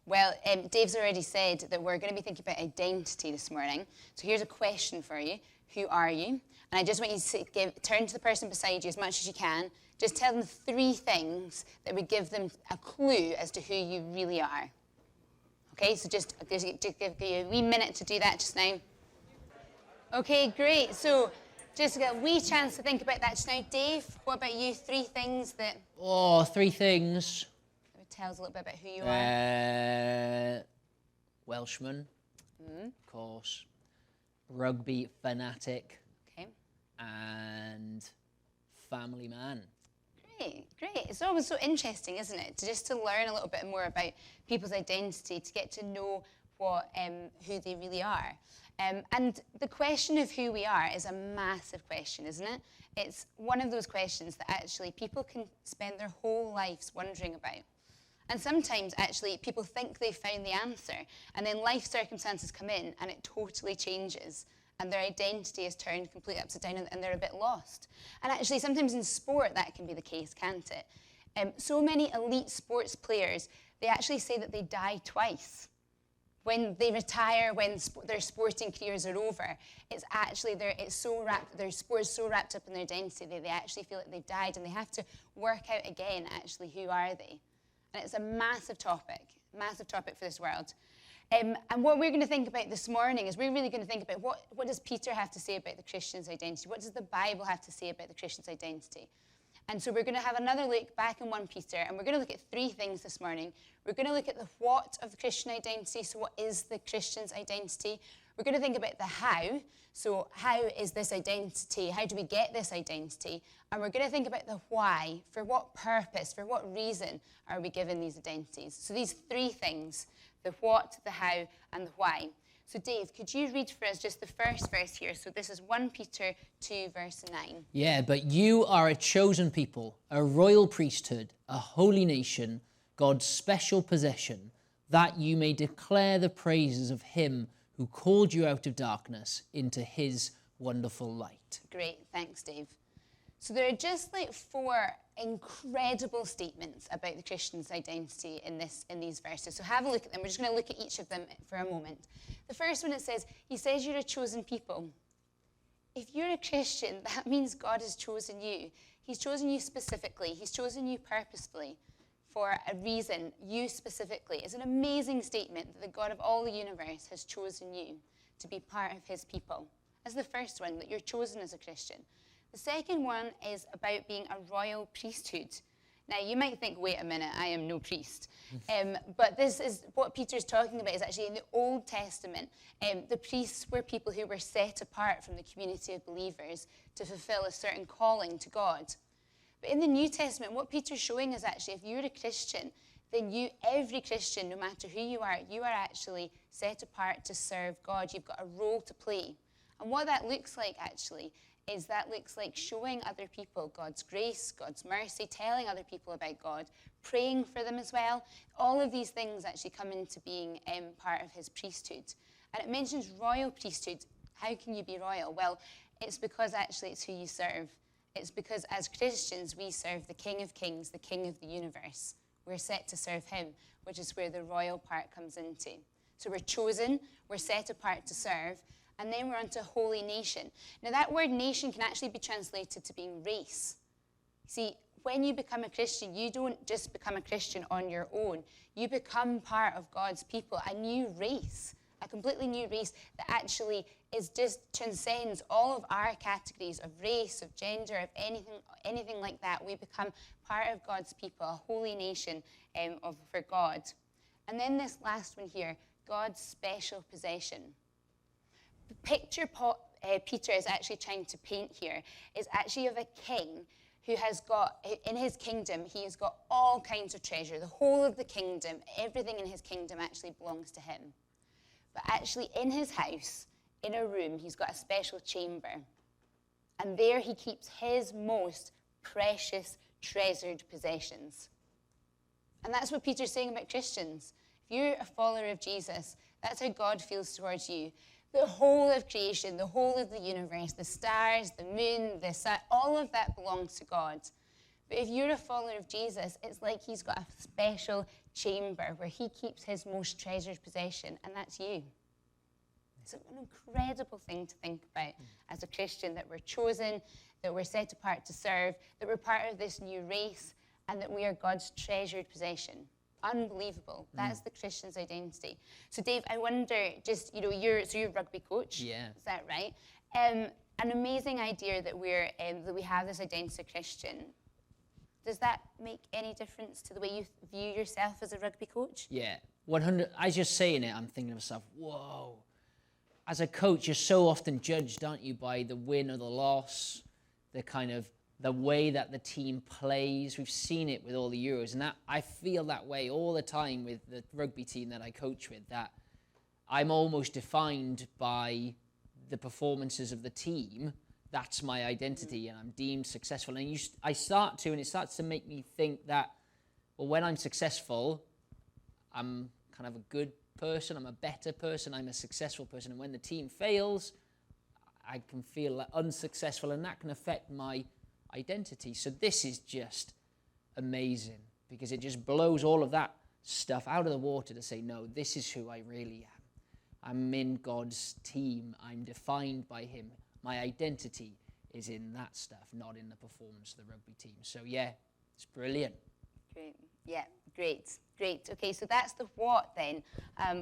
Well, Dave's already said that we're going to be thinking about identity this morning. So here's a question for you. Who are you? And I just want you to turn to the person beside you as much as you can. Just tell them 3 things that would give them a clue as to who you really are. Okay, so just give you a wee minute to do that just now. Okay, great. So just get a wee chance to think about that just now. Dave, what about you? 3 things that... Oh, 3 things. That would tell us a little bit about who you are. Welshman, of course. Rugby fanatic. Okay. And family man. Great. It's always so interesting, isn't it? Just to learn a little bit more about people's identity, to get to know who they really are. And the question of who we are is a massive question, isn't it? It's one of those questions that actually people can spend their whole lives wondering about. And sometimes, actually, people think they've found the answer, and then life circumstances come in, and it totally changes. And their identity is turned completely upside down and they're a bit lost. And actually, sometimes in sport, that can be the case, can't it? So many elite sports players, they actually say that they die twice. When they retire, when their sporting careers are over, it's actually, their sport is so wrapped up in their identity, they actually feel like they've died and they have to work out again, actually, who are they? And it's a massive topic for this world. And what we're going to think about this morning is we're really going to think about what does Peter have to say about the Christian's identity? What does the Bible have to say about the Christian's identity? And so we're going to have another look back in 1 Peter, and we're going to look at 3 things this morning. We're going to look at the what of the Christian identity. So what is the Christian's identity? We're going to think about the how. So how is this identity? How do we get this identity? And we're going to think about the why. For what purpose, for what reason are we given these identities? So these 3 things, the what, the how, and the why. So Dave, could you read for us just the first verse here? So this is 1 Peter 2, verse 9. Yeah, but you are a chosen people, a royal priesthood, a holy nation, God's special possession, that you may declare the praises of him who called you out of darkness into his wonderful light. Great, thanks, Dave. So there are just like 4 incredible statements about the Christian's identity in these verses. So have a look at them. We're just going to look at each of them for a moment. The first one, he says you're a chosen people. If you're a Christian, that means God has chosen you. He's chosen you specifically. He's chosen you purposefully for a reason, you specifically. It's an amazing statement that the God of all the universe has chosen you to be part of his people. That's the first one, that you're chosen as a Christian. The second one is about being a royal priesthood. Now, you might think, wait a minute, I am no priest. But this is what Peter's talking about is actually in the Old Testament. The priests were people who were set apart from the community of believers to fulfill a certain calling to God. But in the New Testament, what Peter's showing is actually if you're a Christian, then every Christian, no matter who you are actually set apart to serve God. You've got a role to play. And what that looks like, actually, is that looks like showing other people God's grace, God's mercy, telling other people about God, praying for them as well. All of these things actually come into being part of his priesthood. And it mentions royal priesthood. How can you be royal? Well, it's because actually it's who you serve. It's because as Christians, we serve the King of Kings, the King of the universe. We're set to serve him, which is where the royal part comes into. So we're chosen, we're set apart to serve, and then we're onto holy nation. Now that word nation can actually be translated to being race. See, when you become a Christian, you don't just become a Christian on your own. You become part of God's people, a new race, a completely new race that actually transcends all of our categories of race, of gender, of anything like that. We become part of God's people, a holy nation for God. And then this last one here, God's special possession. The picture Peter is actually trying to paint here is actually of a king who has got, in his kingdom, he has got all kinds of treasure. The whole of the kingdom, everything in his kingdom actually belongs to him. But actually in his house, in a room, he's got a special chamber. And there he keeps his most precious, treasured possessions. And that's what Peter's saying about Christians. If you're a follower of Jesus, that's how God feels towards you. The whole of creation, the whole of the universe, the stars, the moon, the sun, all of that belongs to God. But if you're a follower of Jesus, it's like he's got a special chamber where he keeps his most treasured possession, and that's you. It's an incredible thing to think about as a Christian, that we're chosen, that we're set apart to serve, that we're part of this new race, and that we are God's treasured possession. Unbelievable. That's the Christian's identity. So Dave, I wonder, just, you're a rugby coach. Yeah. Is that right? An amazing idea that that we have this identity of Christian. Does that make any difference to the way you view yourself as a rugby coach? Yeah, 100. As you're saying it, I'm thinking to myself, whoa. As a coach, you're so often judged, aren't you, by the win or the loss, the way that the team plays. We've seen it with all the Euros, and that I feel that way all the time with the rugby team that I coach with, that I'm almost defined by the performances of the team. That's my identity, and I'm deemed successful. And it starts to make me think that, well, when I'm successful, I'm kind of a good person, I'm a better person, I'm a successful person. And when the team fails, I can feel unsuccessful, and that can affect my identity. So this is just amazing, because it just blows all of that stuff out of the water to say, no, this is who I really am. I'm in God's team. I'm defined by him. My identity is in that stuff, not in the performance of the rugby team. So yeah, it's brilliant. Great. Yeah, great. Okay, so that's the what then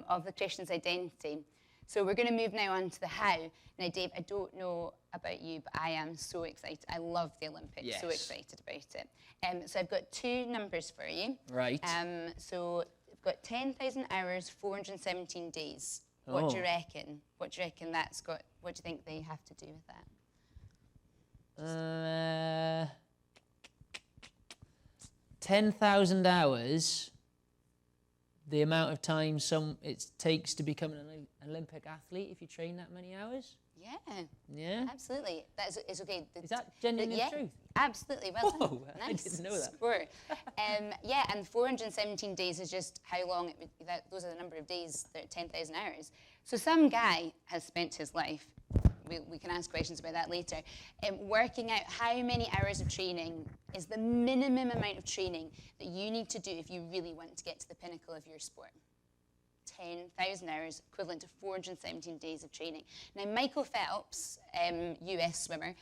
of the Christian's identity. So we're going to move now on to the how. Now, Dave, I don't know about you, but I am so excited. I love the Olympics. Yes. So excited about it. So I've got two numbers for you. Right. So I've got 10,000 hours, 417 days. What do you reckon? What do you reckon that's got? What do you think they have to do with that? 10,000 hours, the amount of time it takes to become an Olympic athlete if you train that many hours? Yeah. Yeah? Absolutely. It's okay. Is that genuinely the truth? Absolutely. Well done. Whoa, nice. I didn't know that. Score. Yeah, and 417 days is just how long it would, those are the number of days, 10,000 hours. So some guy has spent his life, we can ask questions about that later, working out how many hours of training is the minimum amount of training that you need to do if you really want to get to the pinnacle of your sport. 10,000 hours, equivalent to 417 days of training. Now, Michael Phelps, US swimmer,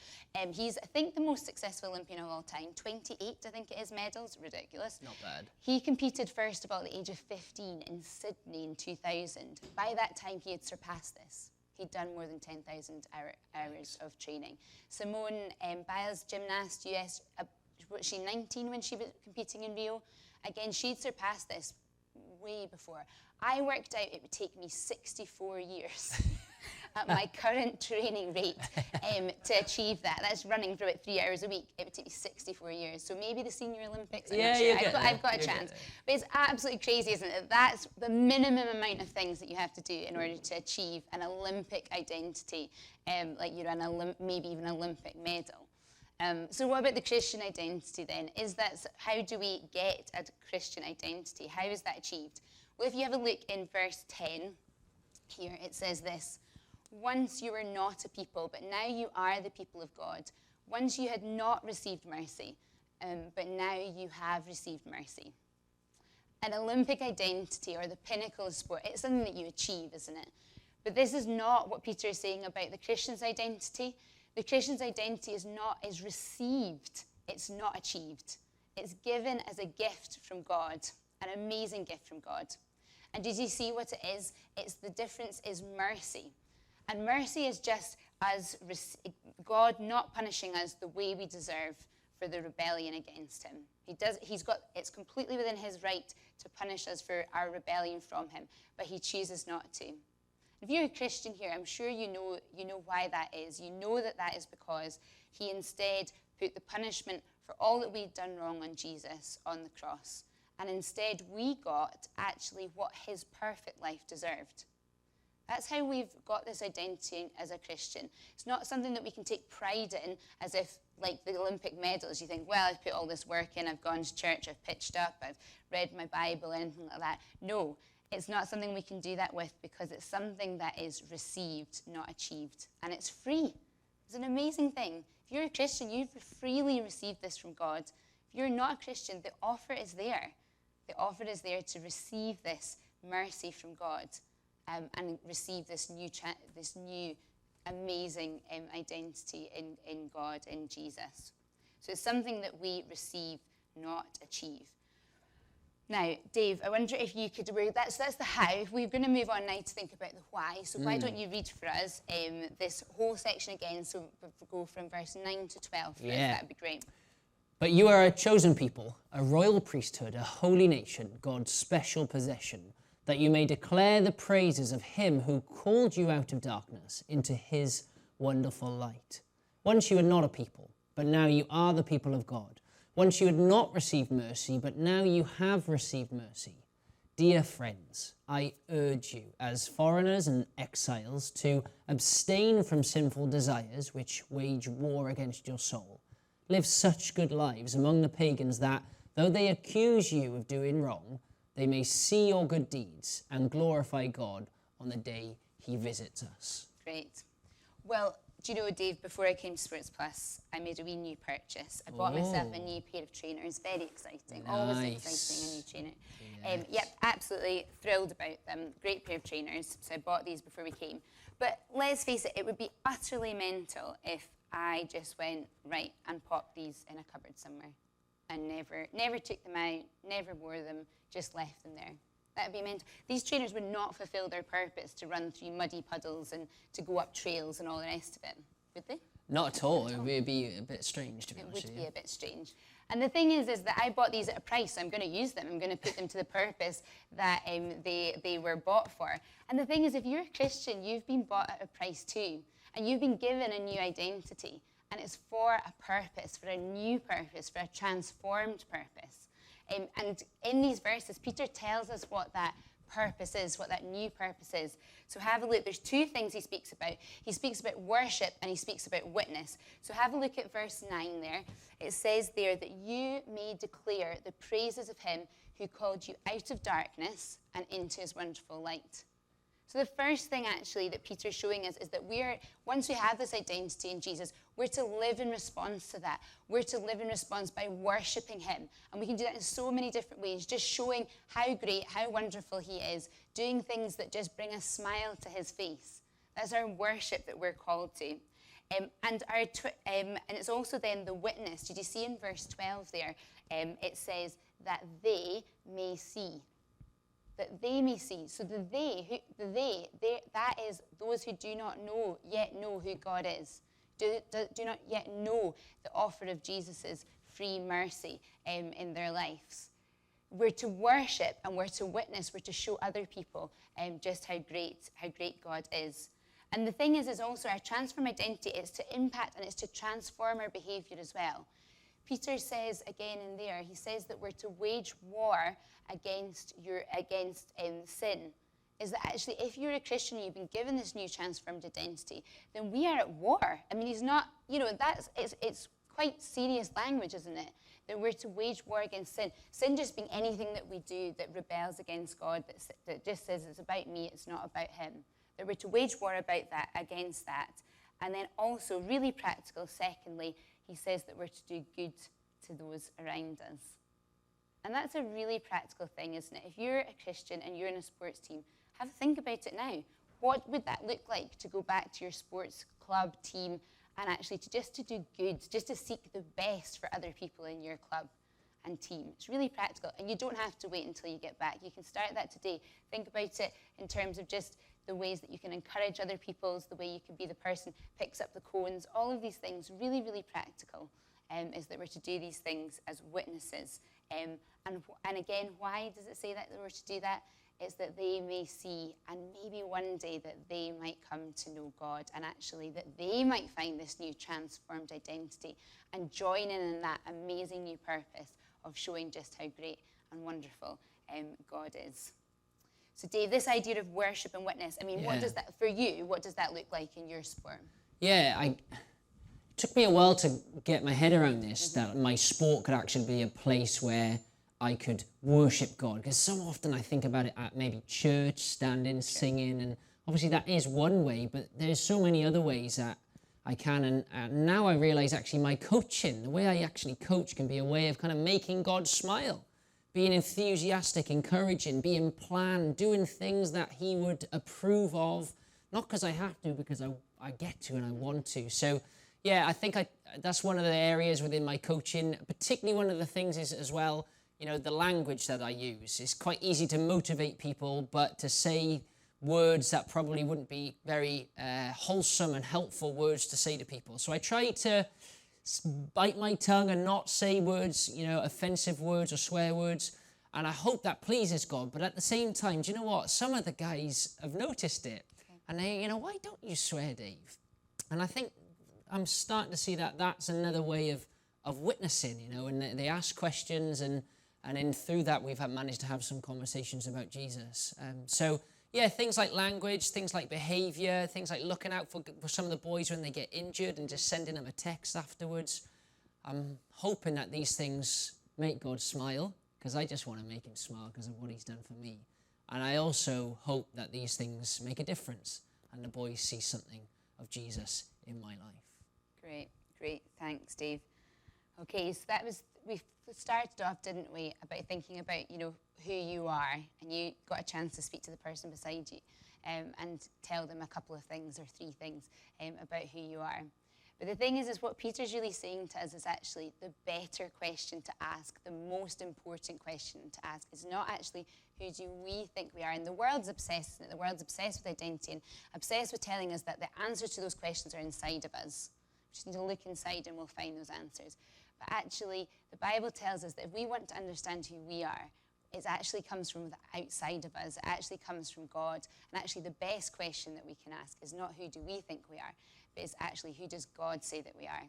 he's, I think, the most successful Olympian of all time. 28, I think it is, medals. Ridiculous. Not bad. He competed first of all at the age of 15 in Sydney in 2000. By that time, he had surpassed this. He'd done more than 10,000 hours of training. Simone Biles, gymnast, US, was she 19 when she was competing in Rio? Again, she'd surpassed this way before. I worked out it would take me 64 years at my current training rate to achieve that. That's running for about 3 hours a week. It would take me 64 years. So maybe the Senior Olympics, I'm not sure. I've got a chance. But it's absolutely crazy, isn't it? That's the minimum amount of things that you have to do in order to achieve an Olympic identity, like maybe even an Olympic medal. So what about the Christian identity then? How do we get a Christian identity? How is that achieved? Well, if you have a look in verse 10 here, it says this: once you were not a people, but now you are the people of God. Once you had not received mercy, but now you have received mercy. An Olympic identity, or the pinnacle of sport, it's something that you achieve, isn't it? But this is not what Peter is saying about the Christian's identity. The Christian's identity is received. It's not achieved. It's given as a gift from God, an amazing gift from God. And did you see what it is? The difference is mercy. And mercy is just God not punishing us the way we deserve for the rebellion against him. It's completely within his right to punish us for our rebellion from him, but he chooses not to. If you're a Christian here, I'm sure you know why that is. You know that is because he instead put the punishment for all that we'd done wrong on Jesus on the cross. And instead we got actually what his perfect life deserved. That's how we've got this identity as a Christian. It's not something that we can take pride in, as if, like the Olympic medals, you think, well, I've put all this work in, I've gone to church, I've pitched up, I've read my Bible, anything like that. No, it's not something we can do that with, because it's something that is received, not achieved. And it's free. It's an amazing thing. If you're a Christian, you've freely received this from God. If you're not a Christian, the offer is there. The offer is there to receive this mercy from God and receive this new amazing identity in God, in Jesus. So it's something that we receive, not achieve. Now, Dave, I wonder if you could, that's the how. We're going to move on now to think about the why. So why don't you read for us this whole section again, so we'll go from verse 9 to 12 for us. That would be great. But you are a chosen people, a royal priesthood, a holy nation, God's special possession, that you may declare the praises of him who called you out of darkness into his wonderful light. Once you were not a people, but now you are the people of God. Once you had not received mercy, but now you have received mercy. Dear friends, I urge you, as foreigners and exiles, to abstain from sinful desires which wage war against your soul. Live such good lives among the pagans that, though they accuse you of doing wrong, they may see your good deeds and glorify God on the day he visits us. Great. Well, do you know, Dave, before I came to Sports Plus, I made a wee new purchase. I bought myself a new pair of trainers. Very exciting. Nice. Always exciting, a new trainer. Yep, absolutely thrilled about them. Great pair of trainers. So I bought these before we came. But let's face it, it would be utterly mental if I just went, right, and popped these in a cupboard somewhere and never took them out, never wore them, just left them there. That would be mental. These trainers would not fulfill their purpose to run through muddy puddles and to go up trails and all the rest of it, would they? Not at all. It would be a bit strange, to be honest with you. It would be a bit strange. And the thing is that I bought these at a price, so I'm going to use them. I'm going to put them to the purpose that they were bought for. And the thing is, if you're a Christian, you've been bought at a price too. And you've been given a new identity. And it's for a purpose, for a new purpose, for a transformed purpose. And in these verses, Peter tells us what that purpose is, what that new purpose is. So have a look. There's two things he speaks about. He speaks about worship and he speaks about witness. So have a look at verse 9 there. It says there that you may declare the praises of him who called you out of darkness and into his wonderful light. So the first thing actually that Peter's showing us is that once we have this identity in Jesus, we're to live in response to that. We're to live in response by worshipping him. And we can do that in so many different ways, just showing how great, how wonderful he is, doing things that just bring a smile to his face. That's our worship that we're called to. And it's also then the witness. Did you see in verse 12 there? It says that they may see. That they may see. So that is those who do not yet know who God is, do not yet know the offer of Jesus' free mercy in their lives. We're to worship and we're to witness. We're to show other people just how great God is. And the thing is also our transformed identity is to impact and it's to transform our behaviour as well. Peter says again in there, he says that we're to wage war against sin. Is that actually, if you're a Christian and you've been given this new transformed identity, then we are at war. I mean, he's not, it's quite serious language, isn't it? That we're to wage war against sin. Sin just being anything that we do that rebels against God, that just says it's about me, it's not about him. That we're to wage war against that. And then also, really practical, secondly, he says that we're to do good to those around us. And that's a really practical thing, isn't it? If you're a Christian and you're in a sports team, have a think about it now. What would that look like to go back to your sports club, team, and actually to do good, just to seek the best for other people in your club and team? It's really practical, and you don't have to wait until you get back. You can start that today. Think about it in terms of just the ways that you can encourage other people, the way you can be the person who picks up the cones, all of these things, really, really practical, is that we're to do these things as witnesses. And again, why does it say that we're to do that? It's that they may see, and maybe one day that they might come to know God, and actually that they might find this new transformed identity and join in that amazing new purpose of showing just how great and wonderful God is. So Dave, this idea of worship and witness, I mean, what does that, for you, what does that look like in your sport? Yeah, it took me a while to get my head around this, that my sport could actually be a place where I could worship God. Because so often I think about it at maybe church, standing, singing, and obviously that is one way, but there's so many other ways that I can. And now I realize actually my coaching, the way I actually coach, can be a way of kind of making God smile, being enthusiastic, encouraging, being planned, doing things that he would approve of, not because I have to, because I get to and I want to. So yeah, I think that's one of the areas within my coaching. Particularly one of the things is as well, the language that I use. It's quite easy to motivate people, but to say words that probably wouldn't be very wholesome and helpful words to say to people. So I try to bite my tongue and not say words, offensive words or swear words. And I hope that pleases God. But at the same time, do you know what? Some of the guys have noticed it. Okay. And they, why don't you swear, Dave? And I think I'm starting to see that that's another way of witnessing, and they ask questions and then through that we've managed to have some conversations about Jesus. So yeah, things like language, things like behavior, things like looking out for some of the boys when they get injured and just sending them a text afterwards. I'm hoping that these things make God smile, because I just want to make him smile because of what he's done for me. And I also hope that these things make a difference and the boys see something of Jesus in my life. Great. Thanks, Dave. Okay, so we started off, didn't we, about thinking about, who you are, and you got a chance to speak to the person beside you and tell them a couple of things or 3 things about who you are. But the thing is what Peter's really saying to us is actually the better question to ask, the most important question to ask is not actually who do we think we are. And the world's obsessed with identity and obsessed with telling us that the answers to those questions are inside of us. We just need to look inside and we'll find those answers. But actually, the Bible tells us that if we want to understand who we are, it actually comes from the outside of us. It actually comes from God. And actually, the best question that we can ask is not who do we think we are, but it's actually who does God say that we are.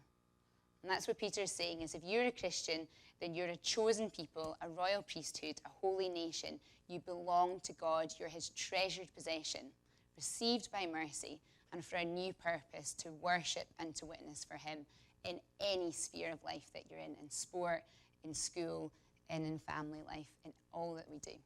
And that's what Peter is saying, is if you're a Christian, then you're a chosen people, a royal priesthood, a holy nation. You belong to God. You're his treasured possession, received by mercy, and for a new purpose to worship and to witness for him in any sphere of life that you're in sport, in school, and in family life, in all that we do.